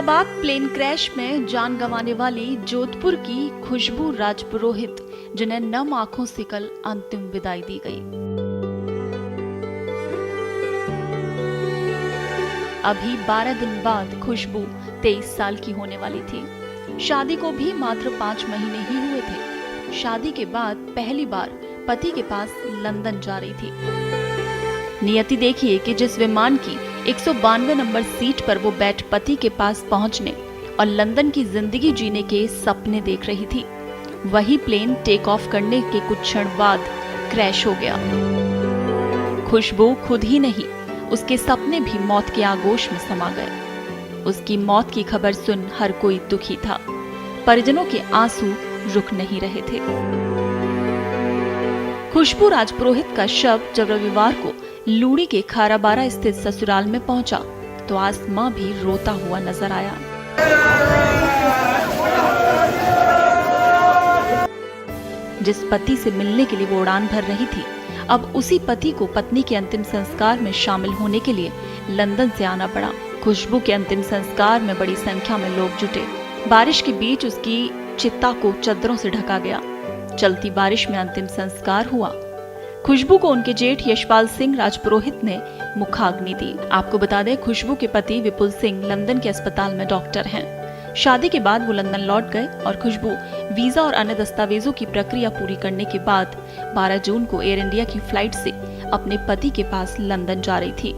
Ahmedabad plane crash में जान गंवाने वाली जोधपुर की खुशबू राजपुरोहित, जिन्हें नम आंखों से कल अंतिम विदाई दी गई। अभी 12 दिन बाद खुशबू 23 साल की होने वाली थी। शादी को भी मात्र 5 महीने ही हुए थे। शादी के बाद पहली बार पति के पास लंदन जा रही थी। नियति देखिए कि जिस विमान की 192 नंबर सीट पर वो बैठ पति के पास पहुंचने और लंदन की जिंदगी जीने के सपने देख रही थी, वही प्लेन टेक ऑफ करने के कुछ क्षण बाद क्रैश हो गया। खुशबू खुद ही नहीं, उसके सपने भी मौत के आगोश में समा गए। उसकी मौत की खबर सुन हर कोई दुखी था। परिजनों के आंसू रुक नहीं रहे थे। खुशबू राजपुरोहित का शव जब रविवार को लूड़ी के खाराबारा स्थित ससुराल में पहुंचा तो आसमां भी रोता हुआ नजर आया। जिस पति से मिलने के लिए वो उड़ान भर रही थी, अब उसी पति को पत्नी के अंतिम संस्कार में शामिल होने के लिए लंदन से आना पड़ा। खुशबू के अंतिम संस्कार में बड़ी संख्या में लोग जुटे। बारिश के बीच उसकी चिता को चादरों से ढका गया। चलती बारिश में अंतिम संस्कार हुआ। खुशबू को उनके जेठ यशपाल सिंह राजपुरोहित ने मुखाग्नि दी। आपको बता दें, खुशबू के पति विपुल सिंह लंदन के अस्पताल में डॉक्टर हैं। शादी के बाद वो लंदन लौट गए और खुशबू वीजा और अन्य दस्तावेजों की प्रक्रिया पूरी करने के बाद 12 जून को एयर इंडिया की फ्लाइट से अपने पति के पास लंदन जा रही थी।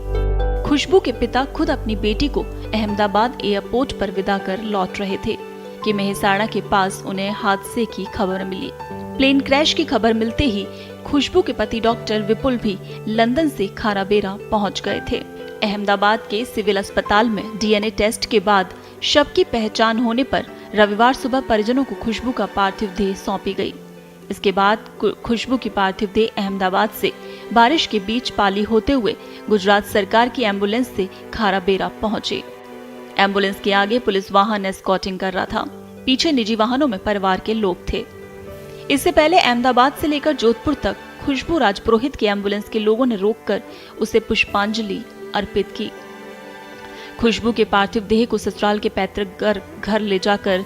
खुशबू के पिता खुद अपनी बेटी को अहमदाबाद एयरपोर्ट पर विदा कर लौट रहे थे कि मेहसाणा के पास उन्हें हादसे की खबर मिली। प्लेन क्रैश की खबर मिलते ही खुशबू के पति डॉक्टर विपुल भी लंदन से खाराबेरा पहुंच गए थे। अहमदाबाद के सिविल अस्पताल में डीएनए टेस्ट के बाद शव की पहचान होने पर रविवार सुबह परिजनों को खुशबू का पार्थिव देह सौंपी गई। इसके बाद खुशबू की पार्थिव देह अहमदाबाद से बारिश के बीच पाली होते हुए गुजरात सरकार की एम्बुलेंस से खाराबेरा पहुंचे। एम्बुलेंस के आगे पुलिस वाहन एस्कॉर्टिंग कर रहा था। पीछे निजी वाहनों में परिवार के लोग थे। इससे पहले अहमदाबाद से लेकर जोधपुर तक खुशबू राजपुरोहित की एम्बुलेंस के लोगों ने रोककर उसे पुष्पांजलि अर्पित की। खुशबू के पार्थिव देह को ससुराल के पैतृक घर ले जाकर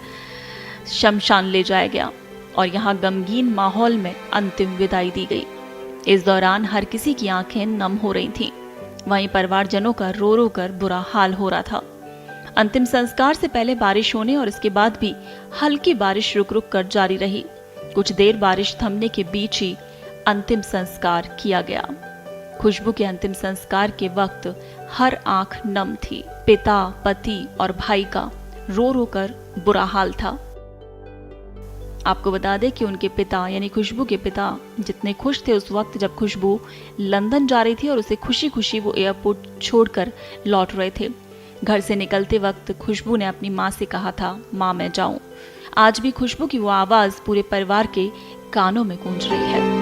शमशान ले जाया गया और यहाँ गमगीन माहौल में अंतिम विदाई दी गई। इस दौरान हर किसी की आंखें नम हो रही थीं। वहीं परिवारजनों का रो रो कर बुरा हाल हो रहा था। अंतिम संस्कार से पहले बारिश होने और इसके बाद भी हल्की बारिश रुक रुक कर जारी रही। कुछ देर बारिश थमने के बीच ही अंतिम संस्कार किया गया। खुशबू के अंतिम संस्कार के वक्त हर आंख नम थी। पिता, पति और भाई का रो रो कर बुरा हाल था। आपको बता दें कि उनके पिता यानी खुशबू के पिता जितने खुश थे उस वक्त जब खुशबू लंदन जा रही थी और उसे खुशी खुशी वो एयरपोर्ट छोड़कर लौट रहे थे। घर से निकलते वक्त खुशबू ने अपनी माँ से कहा था, माँ मैं जाऊं। आज भी खुशबू की वो आवाज पूरे परिवार के कानों में गूंज रही है।